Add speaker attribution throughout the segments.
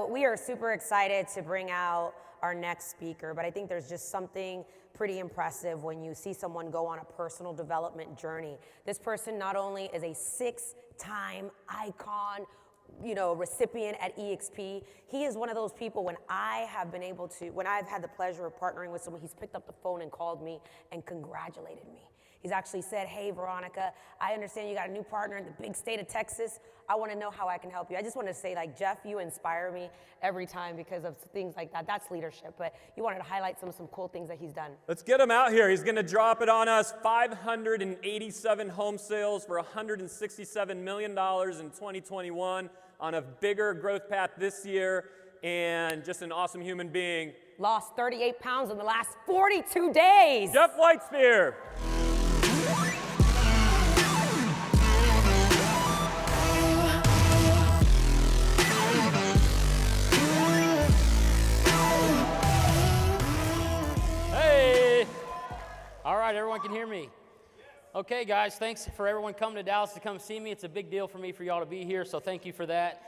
Speaker 1: We are super excited to bring out our next speaker, but I think there's just something pretty impressive when you see someone go on a personal development journey. This person not only is a 6-time icon, recipient at eXp, he is one of those people when I've had the pleasure of partnering with someone, he's picked up the phone and called me and congratulated me. He's actually said, "Hey, Veronica, I understand you got a new partner in the big state of Texas. I want to know how I can help you." I just want to say, Jeff, you inspire me every time because of things like that. That's leadership, but you wanted to highlight some cool things that he's done.
Speaker 2: Let's get him out here. He's going to drop it on us. 587 home sales for $167 million in 2021 on a bigger growth path this year, and just an awesome human being.
Speaker 1: Lost 38 pounds in the last 42 days.
Speaker 2: Jeff Whitespeare.
Speaker 3: All right, everyone can hear me. Okay, guys, thanks for everyone coming to Dallas to come see me. It's a big deal for me for y'all to be here, so thank you for that.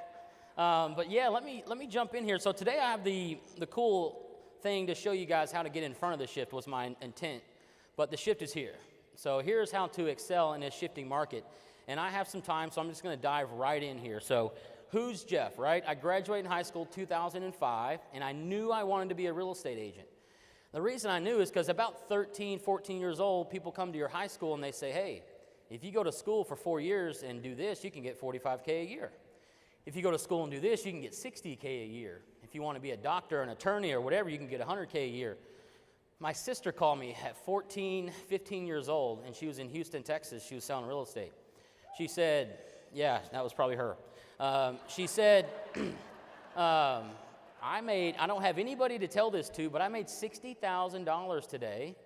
Speaker 3: But yeah, let me jump in here. So today I have the cool thing to show you guys how to get in front of the shift was my intent, but the shift is here. So here's how to excel in a shifting market. And I have some time, so I'm just going to dive right in here. So who's Jeff, right? I graduated in high school 2005, and I knew I wanted to be a real estate agent. The reason I knew is because about 13, 14 years old, people come to your high school and they say, "Hey, if you go to school for 4 years and do this, you can get $45K a year. If you go to school and do this, you can get $60K a year. If you want to be a doctor, an attorney, or whatever, you can get $100K a year." My sister called me at 14, 15 years old, and she was in Houston, Texas. She was selling real estate. She said, yeah, that was probably her. She said, I don't have anybody to tell this to, but I made $60,000 today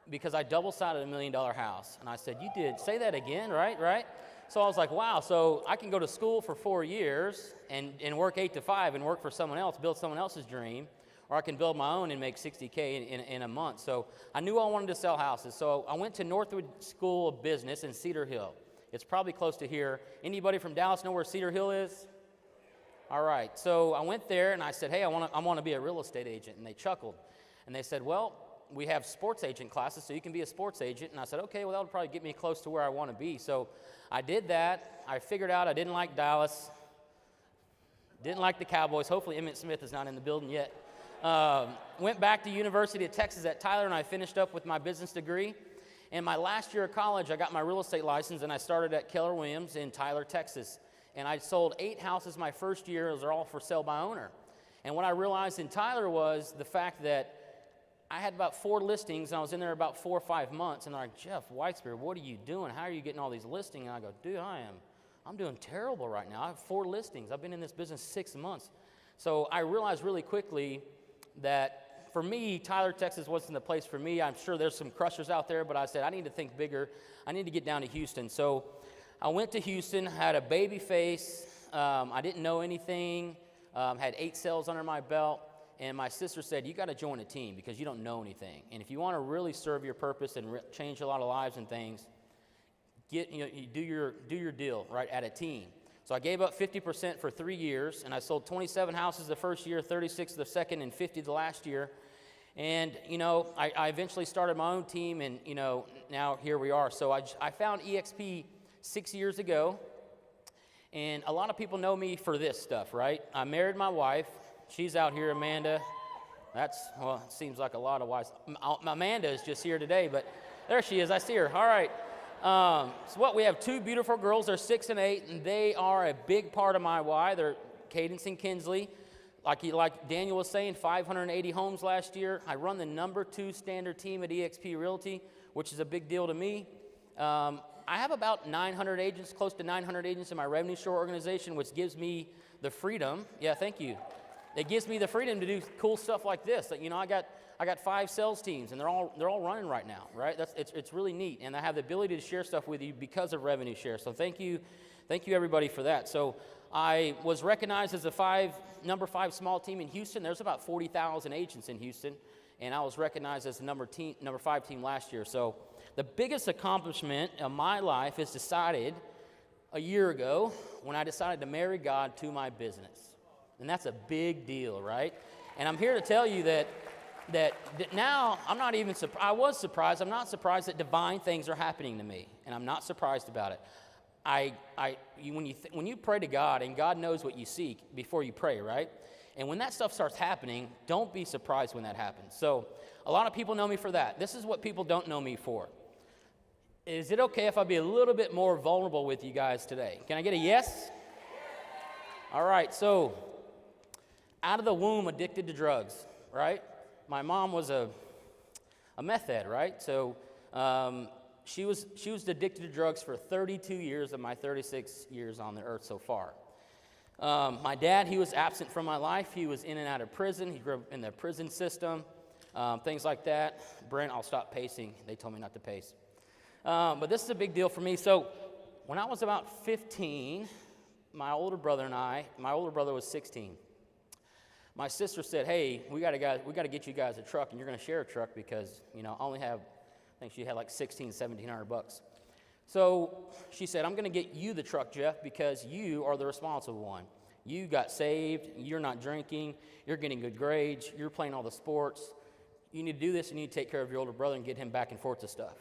Speaker 3: because I double-sided a $1 million house. And I said, "You did? Say that again, right? So I was like, wow, so I can go to school for 4 years and work 8 to 5 and work for someone else, build someone else's dream, or I can build my own and make $60K in a month. So I knew I wanted to sell houses. So I went to Northwood School of Business in Cedar Hill. It's probably close to here. Anybody from Dallas know where Cedar Hill is? All right, so I went there and I said, "Hey, I want to be a real estate agent." And they chuckled. And they said, "Well, we have sports agent classes, so you can be a sports agent." And I said, "Okay, well, that would probably get me close to where I want to be." So I did that. I figured out I didn't like Dallas, didn't like the Cowboys. Hopefully Emmitt Smith is not in the building yet. Went back to University of Texas at Tyler, and I finished up with my business degree. And my last year of college, I got my real estate license, and I started at Keller Williams in Tyler, Texas. And I sold 8 houses my first year. Those are all for sale by owner. And what I realized in Tyler was the fact that I had about 4 listings, and I was in there about 4 or 5 months. And they're like, "Jeff Whitespeare, what are you doing? How are you getting all these listings?" And I go, "Dude, I'm doing terrible right now. I have 4 listings. I've been in this business 6 months." So I realized really quickly that for me, Tyler, Texas wasn't the place for me. I'm sure there's some crushers out there, but I said, I need to think bigger. I need to get down to Houston. So I went to Houston, had a baby face. I didn't know anything, had 8 sales under my belt. And my sister said, "You got to join a team because you don't know anything. And if you want to really serve your purpose and change a lot of lives and things, you do your deal, right, at a team." So I gave up 50% for 3 years, and I sold 27 houses the first year, 36 the second, and 50 the last year. And, I eventually started my own team, and, now here we are. So I found eXp 6 years ago, and a lot of people know me for this stuff, right? I married my wife. She's out here, Amanda. It seems like a lot of wives. Amanda is just here today, but there she is. I see her. All right. So we have 2 beautiful girls. They're 6 and 8, and they are a big part of my why. They're Cadence and Kinsley. Like Daniel was saying, 580 homes last year. I run the number 2 standard team at eXp Realty, which is a big deal to me. I have about 900 agents, close to 900 agents in my revenue share organization, which gives me the freedom. Yeah, thank you. It gives me the freedom to do cool stuff like this. I got 5 sales teams, and they're all running right now, right? It's really neat, and I have the ability to share stuff with you because of revenue share. So thank you everybody for that. So I was recognized as the number 5 small team in Houston. There's about 40,000 agents in Houston, and I was recognized as the number 5 team last year. So the biggest accomplishment of my life is decided a year ago when I decided to marry God to my business. And that's a big deal, right? And I'm here to tell you that now I'm not even surprised. I was surprised. I'm not surprised that divine things are happening to me, and I'm not surprised about it. When you pray to God, and God knows what you seek before you pray, right? And when that stuff starts happening, don't be surprised when that happens. So a lot of people know me for that. This is what people don't know me for. Is it okay if I be a little bit more vulnerable with you guys today? Can I get a yes? All right, so out of the womb, addicted to drugs, right? My mom was a meth head, right? So she was addicted to drugs for 32 years of my 36 years on the earth so far. My dad, he was absent from my life. He was in and out of prison. He grew up in the prison system, things like that. Brent, I'll stop pacing. They told me not to pace. But this is a big deal for me. So when I was about 15, my older brother was 16. My sister said, hey, we got to get you guys a truck, and you're going to share a truck because, I only have, I think she had like $1,700. So she said, I'm going to get you the truck, Jeff, because you are the responsible one. You got saved. You're not drinking. You're getting good grades. You're playing all the sports. You need to do this, and you need to take care of your older brother and get him back and forth to stuff.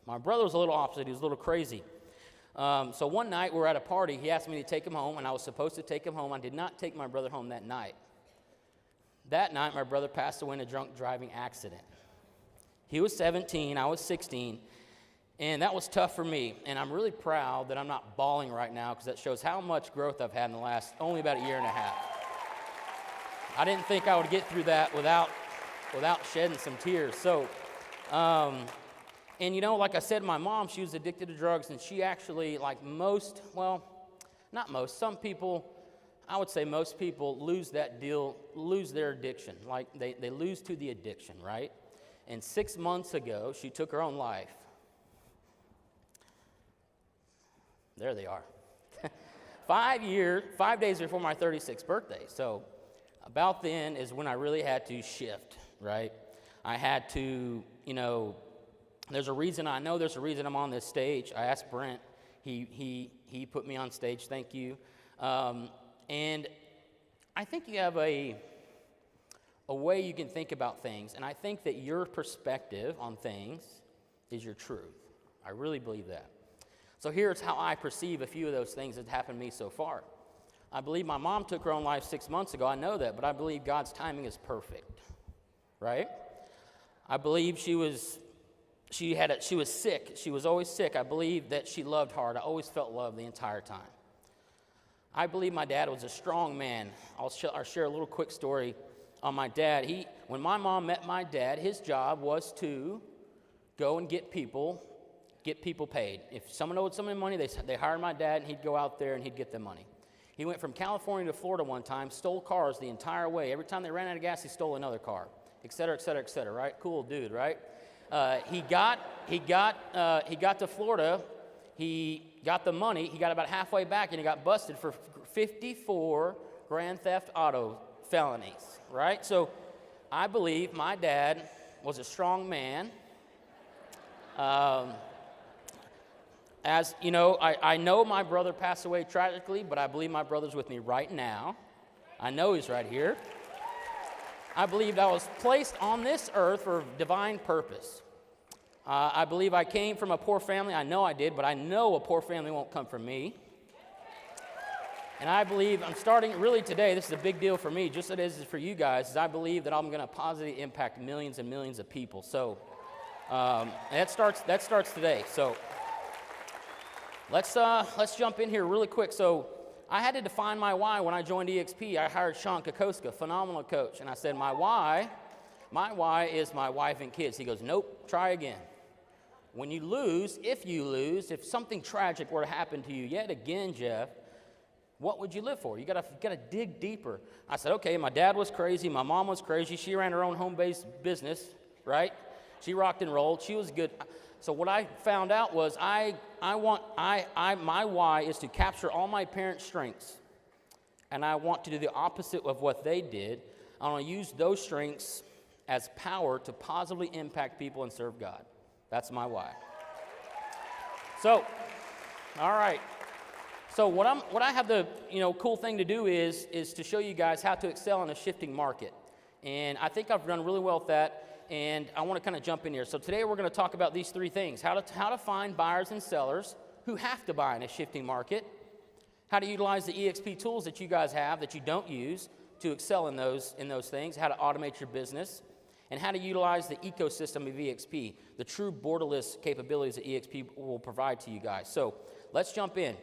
Speaker 3: My brother was a little opposite. He was a little crazy. So one night we were at a party. He asked me to take him home, and I was supposed to take him home. I did not take my brother home that night. That night, my brother passed away in a drunk driving accident. He was 17, I was 16, and that was tough for me. And I'm really proud that I'm not bawling right now because that shows how much growth I've had in the last only about a year and a half. I didn't think I would get through that without shedding some tears. So, and like I said, my mom, she was addicted to drugs, and she actually, like some people, I would say most people lose their addiction. Like they lose to the addiction, right? And 6 months ago, she took her own life. There they are. 5 days before my 36th birthday. So about then is when I really had to shift, right? I had to, there's a reason I'm on this stage. I asked Brent. He put me on stage. Thank you. And I think you have a way you can think about things, and I think that your perspective on things is your truth. I really believe that. So here's how I perceive a few of those things that happened to me so far. I believe my mom took her own life 6 months ago. I know that, but I believe God's timing is perfect, right? I believe she was sick. She was always sick. I believe that she loved hard. I always felt love the entire time. I believe my dad was a strong man. I'll share a little quick story on my dad. When my mom met my dad, his job was to go and get people paid. If someone owed someone money, they hired my dad, and he'd go out there and he'd get them money. He went from California to Florida one time, stole cars the entire way. Every time they ran out of gas, he stole another car, et cetera, et cetera, et cetera, right? Cool dude, right? He got to Florida. He got the money. He got about halfway back, and he got busted for 54 grand theft auto felonies, right? So I believe my dad was a strong man. As you know, I know my brother passed away tragically, but I believe my brother's with me right now. I know he's right here. I believe I was placed on this earth for divine purpose. I believe I came from a poor family. I know I did, but I know a poor family won't come from me. And I believe I'm starting really today, this is a big deal for me, just as it is for you guys, is I believe that I'm going to positively impact millions and millions of people. So that starts today. So let's jump in here really quick. So I had to define my why when I joined eXp. I hired Sean Kokoska, phenomenal coach, and I said, my why is my wife and kids. He goes, nope, try again. When you lose, if something tragic were to happen to you yet again, Jeff, what would you live for? You gotta dig deeper. I said, okay, my dad was crazy, my mom was crazy, she ran her own home-based business, right? She rocked and rolled, she was good. So what I found out was my why is to capture all my parents' strengths, and I want to do the opposite of what they did. I want to use those strengths as power to positively impact people and serve God. That's my why. So, all right. So what I have the cool thing to do is to show you guys how to excel in a shifting market. And I think I've done really well with that, and I want to kind of jump in here. So today we're going to talk about these three things: how to find buyers and sellers who have to buy in a shifting market, how to utilize the eXp tools that you guys have that you don't use to excel in those things, how to automate your business, and how to utilize the ecosystem of eXp, the true borderless capabilities that eXp will provide to you guys. So let's jump in.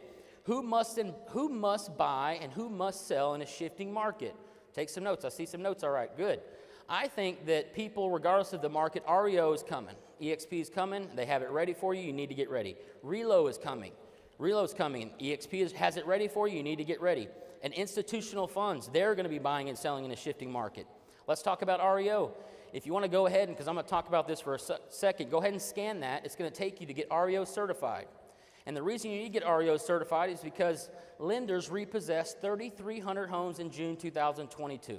Speaker 3: Who must buy and who must sell in a shifting market? Take some notes. I see some notes. All right, good. I think that people, regardless of the market, REO is coming. eXp is coming. They have it ready for you. You need to get ready. Relo is coming. Relo's coming. eXp has it ready for you. You need to get ready. And institutional funds, they're going to be buying and selling in a shifting market. Let's talk about REO. If you want to go ahead, because I'm going to talk about this for a second, go ahead and scan that. It's going to take you to get REO certified. And the reason you need to get REO certified is because lenders repossessed 3,300 homes in June 2022.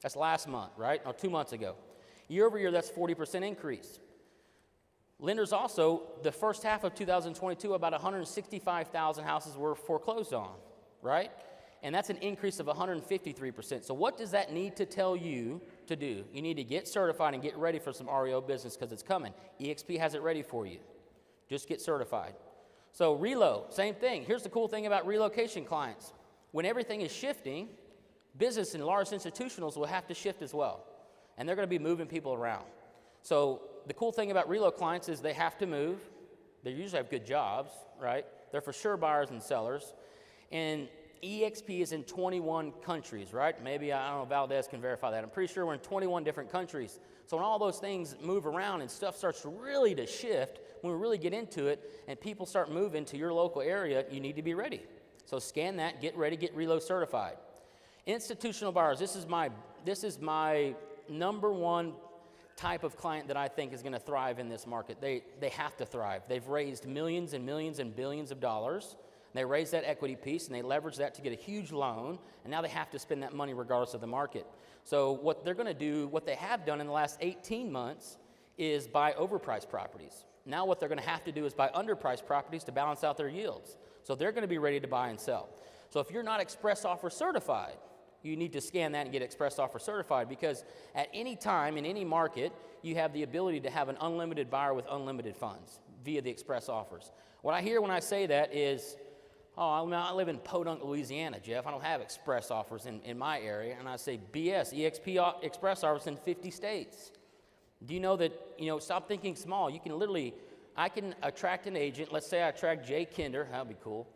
Speaker 3: That's last month, right? Or 2 months ago. Year over year, that's 40% increase. Lenders also, the first half of 2022, about 165,000 houses were foreclosed on, right? And that's an increase of 153%. So what does that need to tell you to do? You need to get certified and get ready for some REO business because it's coming. eXp has it ready for you. Just get certified. So relo, same thing. Here's the cool thing about relocation clients. When everything is shifting, business and large institutionals will have to shift as well. And they're going to be moving people around. So the cool thing about relo clients is they have to move. They usually have good jobs, right? They're for sure buyers and sellers. And eXp is in 21 countries, right? Maybe, I don't know, Valdez can verify that. I'm pretty sure we're in 21 different countries. So when all those things move around and stuff starts really to shift, when we really get into it and people start moving to your local area, you need to be ready. So scan that, get ready, get relo certified. Institutional buyers, this is my number one type of client that I think is going to thrive in this market. They have to thrive. They've raised millions and millions and billions of dollars. They raise that equity piece and they leverage that to get a huge loan, and now they have to spend that money regardless of the market. So what they're going to do, what they have done in the last 18 months is buy overpriced properties. Now what they're going to have to do is buy underpriced properties to balance out their yields. So they're going to be ready to buy and sell. So if you're not express offer certified, you need to scan that and get express offer certified, because at any time in any market, you have the ability to have an unlimited buyer with unlimited funds via the express offers. What I hear when I say that is, oh, I live in Podunk, Louisiana, Jeff. I don't have express offers in my area. And I say, BS, eXp express offers in 50 states. Do you know that, stop thinking small. You can literally, I can attract an agent. Let's say I attract Jay Kinder. That would be cool.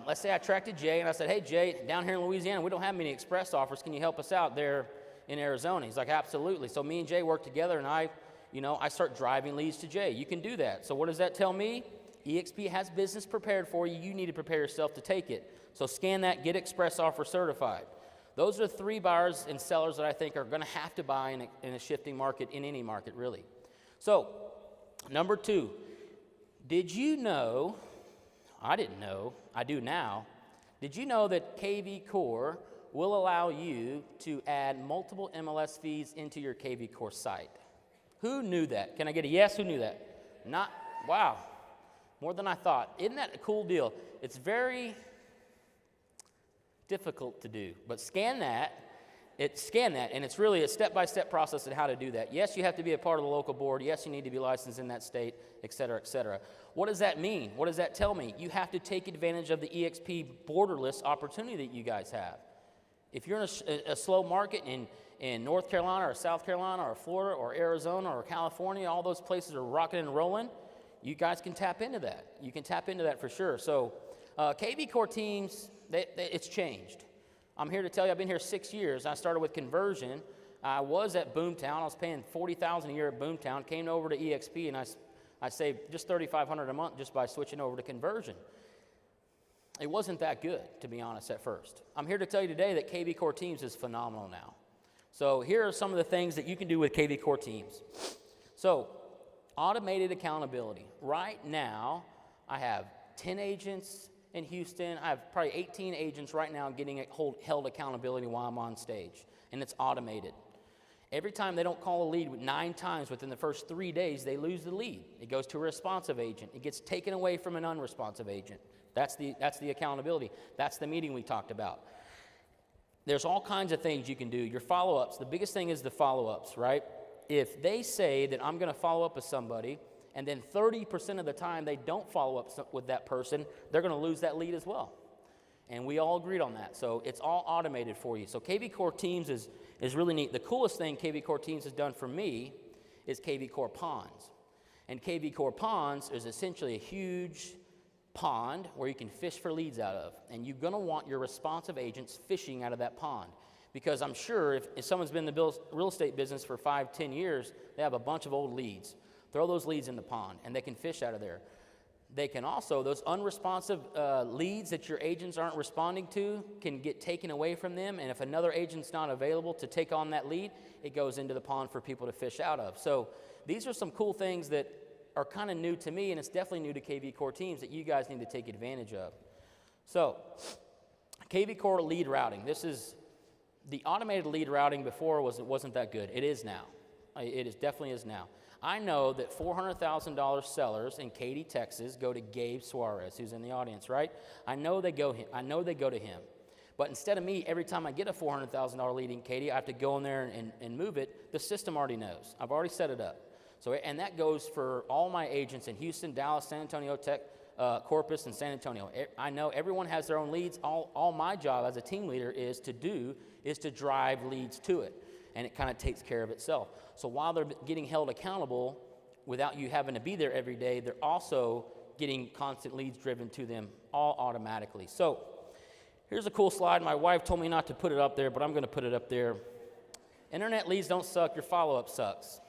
Speaker 3: Let's say I attracted Jay, and I said, hey, Jay, down here in Louisiana, we don't have many express offers. Can you help us out there in Arizona? He's like, absolutely. So me and Jay work together, and I start driving leads to Jay. You can do that. So what does that tell me? eXp has business prepared for you. You need to prepare yourself to take it. So scan that, get express offer certified. Those are 3 buyers and sellers that I think are going to have to buy in a shifting market, in any market, really. So, number 2, did you know, I didn't know, I do now, did you know that KV Core will allow you to add multiple MLS feeds into your KV Core site? Who knew that? Can I get a yes? Who knew that? Not, wow. More than I thought. Isn't that a cool deal? It's very difficult to do, but scan that, and it's really a step-by-step process on how to do that. Yes, you have to be a part of the local board. Yes, you need to be licensed in that state, et cetera, et cetera. What does that mean? What does that tell me? You have to take advantage of the eXp borderless opportunity that you guys have. If you're in a slow market in North Carolina or South Carolina or Florida or Arizona or California, all those places are rocking and rolling, you guys can tap into that. You can tap into that for sure. So KV Core teams, it's changed. I'm here to tell you, I've been here 6 years. I started with conversion. I was at Boomtown. I was paying $40,000 a year at Boomtown. Came over to eXp, and I saved just $3,500 a month just by switching over to conversion. It wasn't that good, to be honest, at first. I'm here to tell you today that KV Core Teams is phenomenal now. So here are some of the things that you can do with KV Core Teams. So automated accountability. Right now, I have 10 agents in Houston. I have probably 18 agents right now getting held accountability while I'm on stage, and it's automated. Every time they don't call a lead 9 times within the first 3 days, they lose the lead. It goes to a responsive agent. It gets taken away from an unresponsive agent. That's the accountability. That's the meeting we talked about. There's all kinds of things you can do. Your follow-ups, the biggest thing is the follow-ups, right? If they say that I'm going to follow up with somebody, and then 30% of the time they don't follow up with that person, they're going to lose that lead as well. And we all agreed on that. So it's all automated for you. So KV Core Teams is really neat. The coolest thing KV Core Teams has done for me is KV Core Ponds. And KV Core Ponds is essentially a huge pond where you can fish for leads out of. And you're going to want your responsive agents fishing out of that pond. Because I'm sure if someone's been in the real estate business for 5-10 years, they have a bunch of old leads. Throw those leads in the pond, and they can fish out of there. They can also, those unresponsive leads that your agents aren't responding to can get taken away from them, and if another agent's not available to take on that lead, it goes into the pond for people to fish out of. So these are some cool things that are kind of new to me, and it's definitely new to KV Core Teams that you guys need to take advantage of. So KV Core lead routing. This is the automated lead routing before wasn't that good. It is now. It definitely is now. I know that $400,000 sellers in Katy, Texas go to Gabe Suarez, who's in the audience, right? I know they go to him. But instead of me, every time I get a $400,000 lead in Katy, I have to go in there and move it. The system already knows. I've already set it up. So, and that goes for all my agents in Houston, Dallas, San Antonio, Corpus, and San Antonio. I know everyone has their own leads. All my job as a team leader is to drive leads to it. And it kind of takes care of itself. So while they're getting held accountable without you having to be there every day, they're also getting constant leads driven to them all automatically. So here's a cool slide. My wife told me not to put it up there, but I'm going to put it up there. Internet leads don't suck. Your follow-up sucks,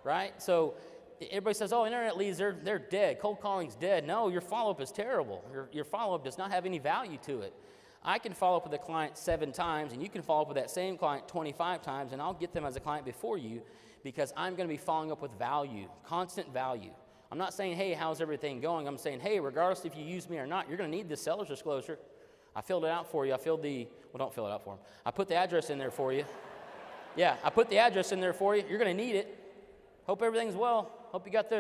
Speaker 3: right? So everybody says, oh, internet leads, they're dead. Cold calling's dead. No, your follow-up is terrible. Your follow-up does not have any value to it. I can follow up with a client 7 times, and you can follow up with that same client 25 times, and I'll get them as a client before you because I'm going to be following up with value, constant value. I'm not saying, hey, how's everything going? I'm saying, hey, regardless if you use me or not, you're going to need this seller's disclosure. I filled it out for you. Don't fill it out for them. I put the address in there for you. Yeah, I put the address in there for you. You're going to need it. Hope everything's well. Hope you got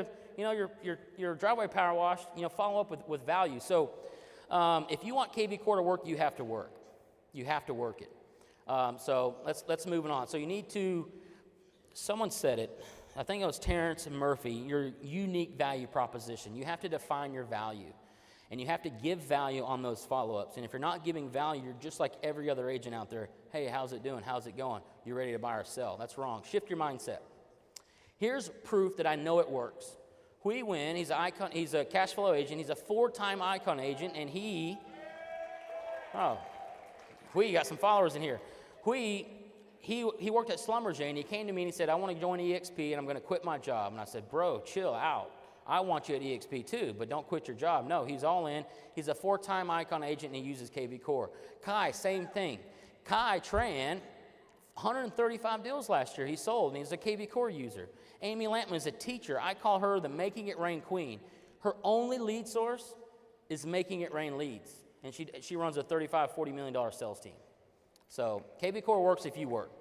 Speaker 3: your driveway power washed. Follow up with value. So if you want KV Core to work, you have to work. You have to work it. So let's move on. So you need to, someone said it, I think it was Terrence Murphy, your unique value proposition. You have to define your value. And you have to give value on those follow-ups. And if you're not giving value, you're just like every other agent out there. Hey, how's it doing? How's it going? You ready to buy or sell? That's wrong. Shift your mindset. Here's proof that I know it works. Hui Win, he's a cash flow agent. He's a 4-time Icon agent, and Hui, you got some followers in here. Hui, he worked at Schlumberger, and he came to me and he said, I want to join eXp, and I'm going to quit my job. And I said, bro, chill out. I want you at eXp too, but don't quit your job. No, he's all in. He's a 4-time Icon agent, and he uses KV Core. Kai, same thing. Kai Tran, 135 deals last year he sold, and he's a KV Core user. Amy Lampman is a teacher. I call her the Making It Rain Queen. Her only lead source is Making It Rain leads, and she runs a $35, $40 million sales team. So KV Core works if you work.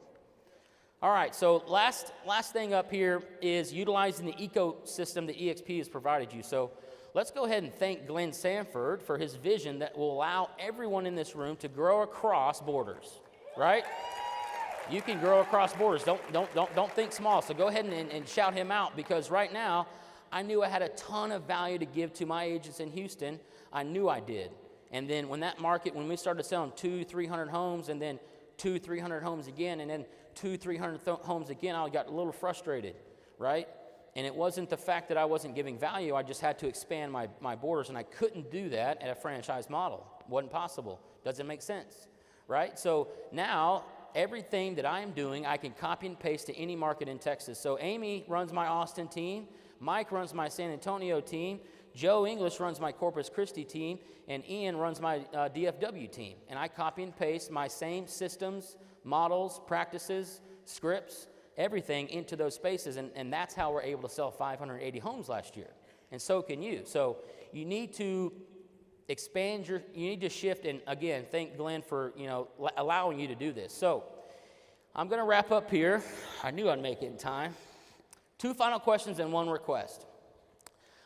Speaker 3: All right, so last thing up here is utilizing the ecosystem that eXp has provided you. So let's go ahead and thank Glenn Sanford for his vision that will allow everyone in this room to grow across borders, right? You can grow across borders. Don't think small. So go ahead and shout him out, because right now I knew I had a ton of value to give to my agents in Houston. I knew I did. And then when we started selling 200-300 homes, and then 200-300 homes again, and then 200-300 homes again, I got a little frustrated, right? And it wasn't the fact that I wasn't giving value. I just had to expand my borders, and I couldn't do that at a franchise model. Wasn't possible. Doesn't make sense, right? So now everything that I am doing, I can copy and paste to any market in Texas. So Amy runs my Austin team. Mike runs my San Antonio team. Joe English runs my Corpus Christi team. And Ian runs my DFW team. And I copy and paste my same systems, models, practices, scripts, everything into those spaces. And that's how we're able to sell 580 homes last year. And so can you. So you need to expand you need to shift, and again, thank Glenn for, allowing you to do this. So I'm going to wrap up here. I knew I'd make it in time. 2 final questions and 1 request.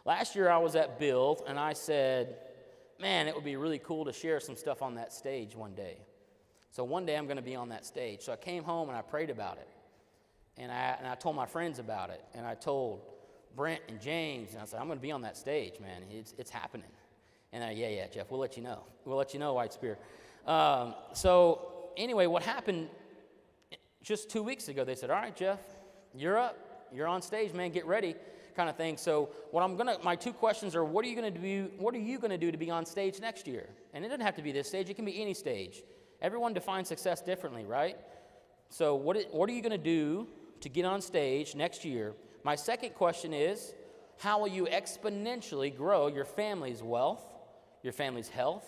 Speaker 3: Last year I was at Build, and I said, man, it would be really cool to share some stuff on that stage one day. So one day I'm going to be on that stage. So I came home and I prayed about it. And I told my friends about it. And I told Brent and James, and I said, I'm going to be on that stage, man. It's happening. And yeah, Jeff, we'll let you know. We'll let you know, Whitespeare. So anyway, what happened just 2 weeks ago, they said, all right, Jeff, you're up. You're on stage, man. Get ready, kind of thing. So my two questions are, what are you going to do to be on stage next year? And it doesn't have to be this stage. It can be any stage. Everyone defines success differently, right? So what are you going to do to get on stage next year? My second question is, how will you exponentially grow your family's wealth, your family's health,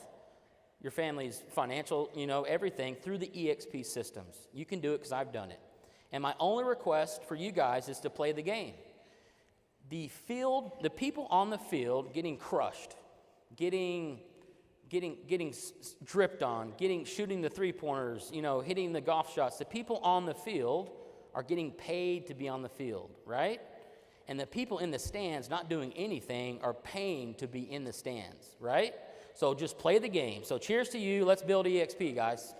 Speaker 3: your family's financial, everything through the eXp systems? You can do it because I've done it. And my only request for you guys is to play the game. The people on the field getting crushed, getting dripped on, shooting the three-pointers, hitting the golf shots. The people on the field are getting paid to be on the field, right? And the people in the stands not doing anything are paying to be in the stands, right? So just play the game. So cheers to you. Let's build eXp, guys.